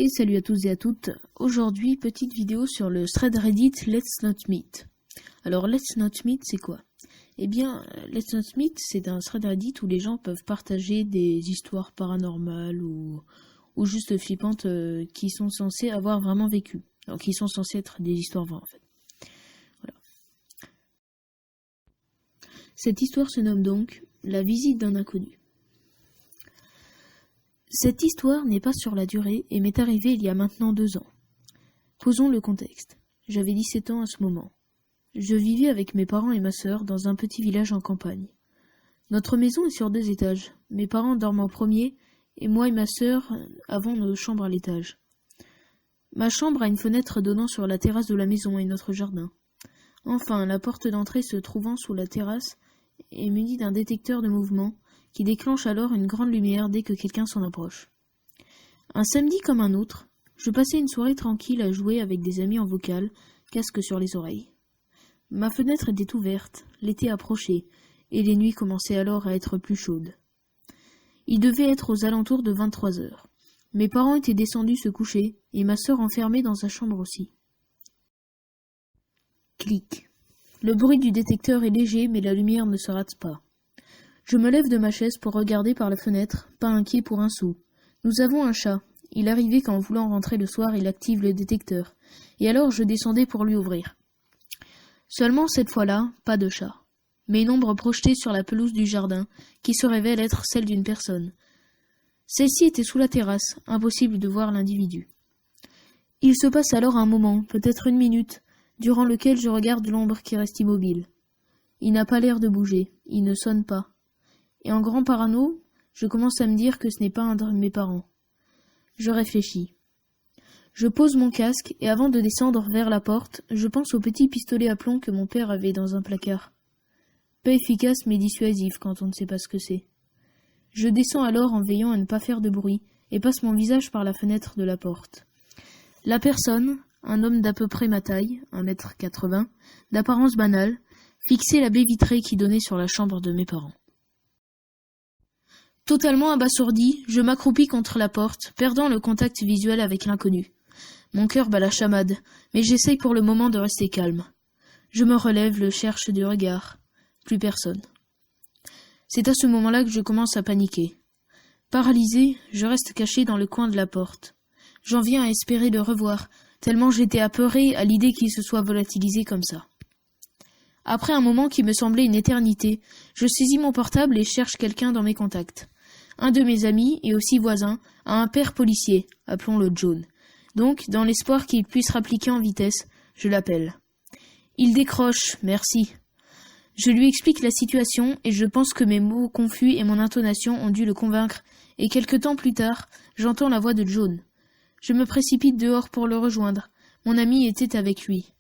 Et salut à tous et à toutes. Aujourd'hui, petite vidéo sur le thread Reddit Let's Not Meet. Alors, Let's Not Meet, c'est quoi? Eh bien, Let's Not Meet, c'est un thread Reddit où les gens peuvent partager des histoires paranormales ou juste flippantes qui sont censées avoir vraiment vécu. Alors, qui sont censées être des histoires vraies, en fait. Voilà. Cette histoire se nomme donc La visite d'un inconnu. Cette histoire n'est pas sur la durée et m'est arrivée il y a maintenant 2 ans. Posons le contexte. J'avais 17 ans à ce moment. Je vivais avec mes parents et ma sœur dans un petit village en campagne. Notre maison est sur 2 étages. Mes parents dorment en premier et moi et ma sœur avons nos chambres à l'étage. Ma chambre a une fenêtre donnant sur la terrasse de la maison et notre jardin. Enfin, la porte d'entrée se trouvant sous la terrasse est munie d'un détecteur de mouvement qui déclenche alors une grande lumière dès que quelqu'un s'en approche. Un samedi comme un autre, je passais une soirée tranquille à jouer avec des amis en vocal, casque sur les oreilles. Ma fenêtre était ouverte, l'été approchait, et les nuits commençaient alors à être plus chaudes. Il devait être aux alentours de 23 heures. Mes parents étaient descendus se coucher, et ma sœur enfermée dans sa chambre aussi. Clic. Le bruit du détecteur est léger, mais la lumière ne se rate pas. Je me lève de ma chaise pour regarder par la fenêtre, pas inquiet pour un sou. Nous avons un chat. Il arrivait qu'en voulant rentrer le soir, il active le détecteur. Et alors je descendais pour lui ouvrir. Seulement cette fois-là, pas de chat. Mais une ombre projetée sur la pelouse du jardin, qui se révèle être celle d'une personne. Celle-ci était sous la terrasse, impossible de voir l'individu. Il se passe alors un moment, peut-être 1 minute, durant lequel je regarde l'ombre qui reste immobile. Il n'a pas l'air de bouger, il ne sonne pas. Et en grand parano, je commence à me dire que ce n'est pas un de mes parents. Je réfléchis. Je pose mon casque et avant de descendre vers la porte, je pense au petit pistolet à plomb que mon père avait dans un placard. Pas efficace mais dissuasif quand on ne sait pas ce que c'est. Je descends alors en veillant à ne pas faire de bruit et passe mon visage par la fenêtre de la porte. La personne, un homme d'à peu près ma taille, 1,80 m, d'apparence banale, fixait la baie vitrée qui donnait sur la chambre de mes parents. Totalement abasourdi, je m'accroupis contre la porte, perdant le contact visuel avec l'inconnu. Mon cœur bat la chamade, mais j'essaye pour le moment de rester calme. Je me relève, le cherche du regard. Plus personne. C'est à ce moment-là que je commence à paniquer. Paralysé, je reste caché dans le coin de la porte. J'en viens à espérer le revoir, tellement j'étais apeuré à l'idée qu'il se soit volatilisé comme ça. Après un moment qui me semblait une éternité, je saisis mon portable et cherche quelqu'un dans mes contacts. Un de mes amis, et aussi voisin, a un père policier, appelons-le John. Donc, dans l'espoir qu'il puisse rappliquer en vitesse, je l'appelle. Il décroche, merci. Je lui explique la situation et je pense que mes mots confus et mon intonation ont dû le convaincre, et quelque temps plus tard, j'entends la voix de John. Je me précipite dehors pour le rejoindre. Mon ami était avec lui.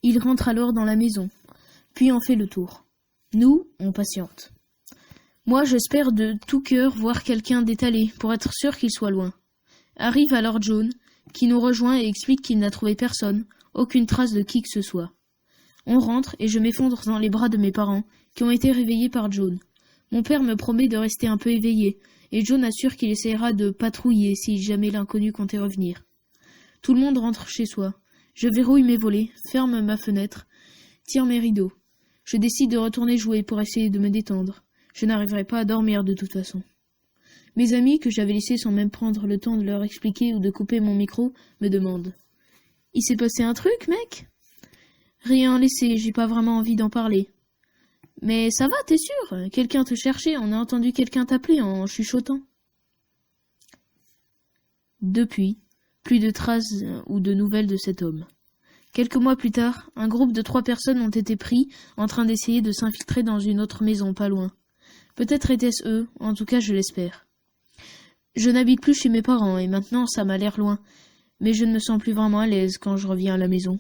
Il rentre alors dans la maison, puis en fait le tour. Nous, on patiente. Moi, j'espère de tout cœur voir quelqu'un d'étalé pour être sûr qu'il soit loin. Arrive alors John, qui nous rejoint et explique qu'il n'a trouvé personne, aucune trace de qui que ce soit. On rentre et je m'effondre dans les bras de mes parents, qui ont été réveillés par John. Mon père me promet de rester un peu éveillé, et John assure qu'il essaiera de patrouiller si jamais l'inconnu comptait revenir. Tout le monde rentre chez soi. Je verrouille mes volets, ferme ma fenêtre, tire mes rideaux. Je décide de retourner jouer pour essayer de me détendre. Je n'arriverai pas à dormir de toute façon. Mes amis, que j'avais laissés sans même prendre le temps de leur expliquer ou de couper mon micro, me demandent. « Il s'est passé un truc, mec ?» « Rien, laissez, j'ai pas vraiment envie d'en parler. »« Mais ça va, t'es sûr? Quelqu'un te cherchait, on a entendu quelqu'un t'appeler en chuchotant. » Depuis, plus de traces ou de nouvelles de cet homme. Quelques mois plus tard, un groupe de 3 personnes ont été pris en train d'essayer de s'infiltrer dans une autre maison pas loin. Peut-être était-ce eux, en tout cas je l'espère. Je n'habite plus chez mes parents et maintenant ça m'a l'air loin, mais je ne me sens plus vraiment à l'aise quand je reviens à la maison.